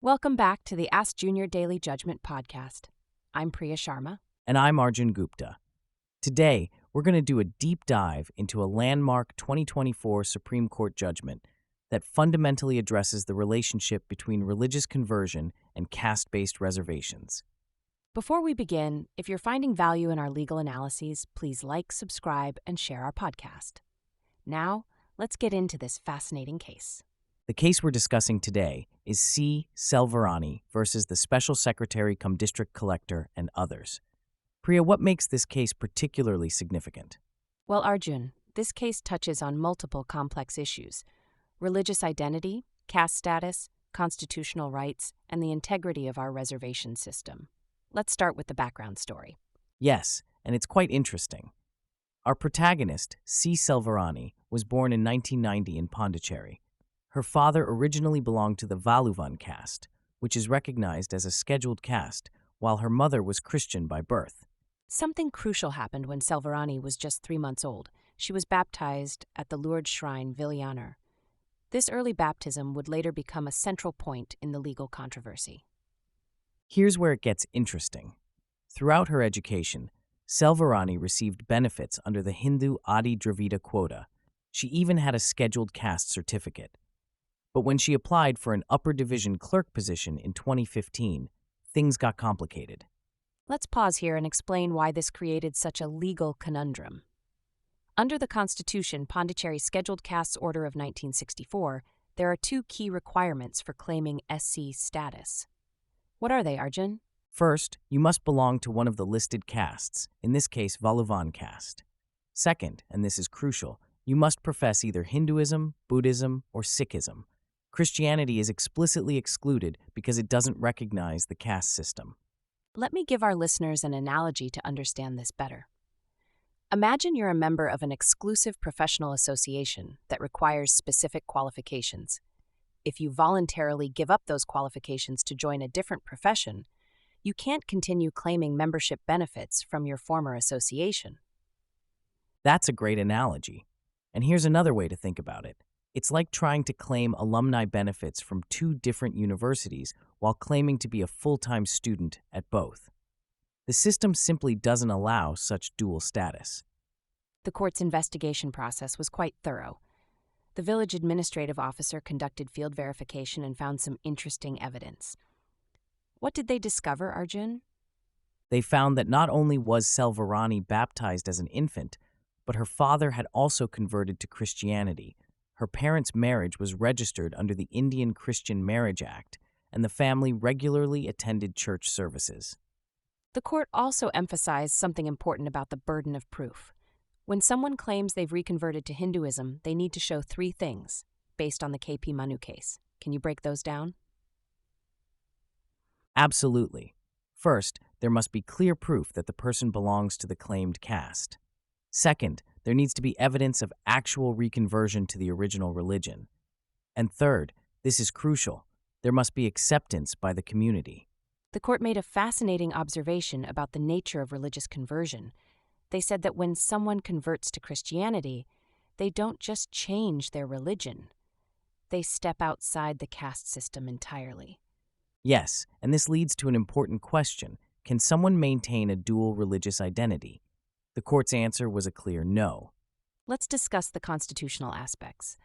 Welcome back to the Ask Junior Daily Judgment podcast. I'm Priya Sharma. And I'm Arjun Gupta. Today, we're going to do a deep dive into a landmark 2024 Supreme Court judgment that fundamentally addresses the relationship between religious conversion and caste-based reservations. Before we begin, if you're finding value in our legal analyses, please like, subscribe, and share our podcast. Now, let's get into this fascinating case. The case we're discussing today is C. Selvarani versus the Special Secretary cum District Collector and others. Priya, what makes this case particularly significant? Well, Arjun, this case touches on multiple complex issues: religious identity, caste status, constitutional rights, and the integrity of our reservation system. Let's start with the background story. Yes, and it's quite interesting. Our protagonist, C. Selvarani, was born in 1990 in Pondicherry. Her father originally belonged to the Valuvan caste, which is recognized as a scheduled caste, while her mother was Christian by birth. Something crucial happened when Selvarani was just 3 months old. She was baptized at the Lourdes Shrine, Villaner. This early baptism would later become a central point in the legal controversy. Here's where it gets interesting. Throughout her education, Selvarani received benefits under the Hindu Adi Dravida quota. She even had a scheduled caste certificate. But when she applied for an upper division clerk position in 2015, things got complicated. Let's pause here and explain why this created such a legal conundrum. Under the Constitution, Pondicherry's Scheduled Castes Order of 1964, there are 2 key requirements for claiming SC status. What are they, Arjun? First, you must belong to one of the listed castes, in this case Valuvan caste. Second, and this is crucial, you must profess either Hinduism, Buddhism, or Sikhism. Christianity is explicitly excluded because it doesn't recognize the caste system. Let me give our listeners an analogy to understand this better. Imagine you're a member of an exclusive professional association that requires specific qualifications. If you voluntarily give up those qualifications to join a different profession, you can't continue claiming membership benefits from your former association. That's a great analogy. And here's another way to think about it. It's like trying to claim alumni benefits from 2 different universities while claiming to be a full-time student at both. The system simply doesn't allow such dual status. The court's investigation process was quite thorough. The village administrative officer conducted field verification and found some interesting evidence. What did they discover, Arjun? They found that not only was Selvarani baptized as an infant, but her father had also converted to Christianity. Her parents' marriage was registered under the Indian Christian Marriage Act, and the family regularly attended church services. The court also emphasized something important about the burden of proof. When someone claims they've reconverted to Hinduism, they need to show 3 things, based on the KP Manu case. Can you break those down? Absolutely. First, there must be clear proof that the person belongs to the claimed caste. Second, there needs to be evidence of actual reconversion to the original religion. And third, this is crucial, there must be acceptance by the community. The court made a fascinating observation about the nature of religious conversion. They said that when someone converts to Christianity, they don't just change their religion. They step outside the caste system entirely. Yes, and this leads to an important question. Can someone maintain a dual religious identity? The court's answer was a clear no. Let's discuss the constitutional aspects.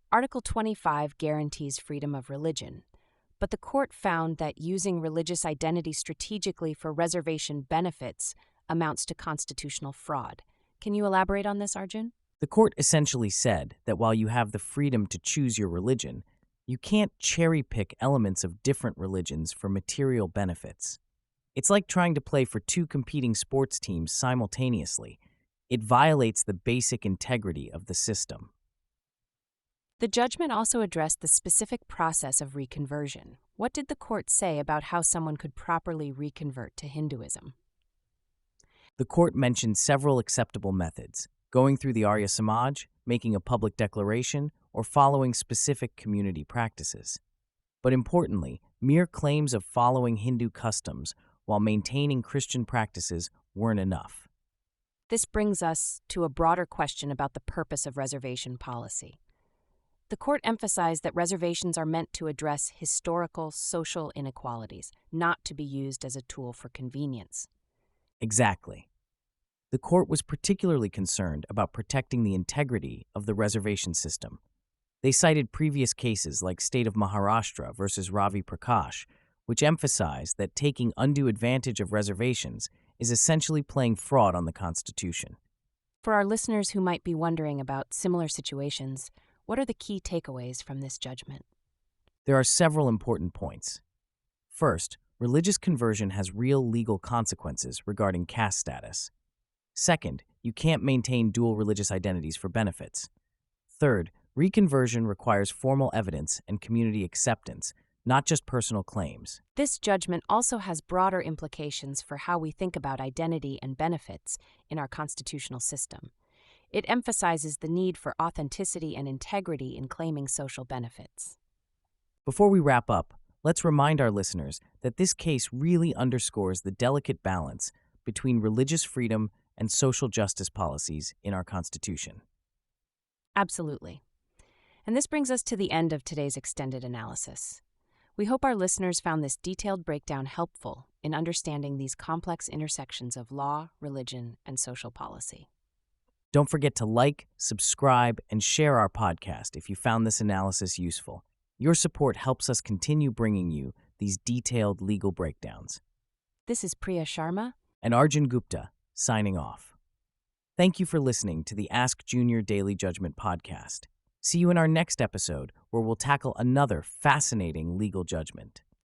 Article 25 guarantees freedom of religion, but the court found that using religious identity strategically for reservation benefits amounts to constitutional fraud. Can you elaborate on this, Arjun? The court essentially said that while you have the freedom to choose your religion, you can't cherry-pick elements of different religions for material benefits. It's like trying to play for 2 competing sports teams simultaneously. It violates the basic integrity of the system. The judgment also addressed the specific process of reconversion. What did the court say about how someone could properly reconvert to Hinduism? The court mentioned several acceptable methods: going through the Arya Samaj, making a public declaration, or following specific community practices. But importantly, mere claims of following Hindu customs while maintaining Christian practices weren't enough. This brings us to a broader question about the purpose of reservation policy. The court emphasized that reservations are meant to address historical social inequalities, not to be used as a tool for convenience. Exactly. The court was particularly concerned about protecting the integrity of the reservation system. They cited previous cases like State of Maharashtra versus Ravi Prakash, which emphasized that taking undue advantage of reservations is essentially playing fraud on the Constitution. For our listeners who might be wondering about similar situations, what are the key takeaways from this judgment? There are several important points. First, religious conversion has real legal consequences regarding caste status. Second, you can't maintain dual religious identities for benefits. Third, reconversion requires formal evidence and community acceptance, not just personal claims. This judgment also has broader implications for how we think about identity and benefits in our constitutional system. It emphasizes the need for authenticity and integrity in claiming social benefits. Before we wrap up, let's remind our listeners that this case really underscores the delicate balance between religious freedom and social justice policies in our Constitution. Absolutely. And this brings us to the end of today's extended analysis. We hope our listeners found this detailed breakdown helpful in understanding these complex intersections of law, religion, and social policy. Don't forget to like, subscribe, and share our podcast if you found this analysis useful. Your support helps us continue bringing you these detailed legal breakdowns. This is Priya Sharma And Arjun Gupta, signing off. Thank you for listening to the Ask Junior Daily Judgment podcast. See you in our next episode, where we'll tackle another fascinating legal judgment.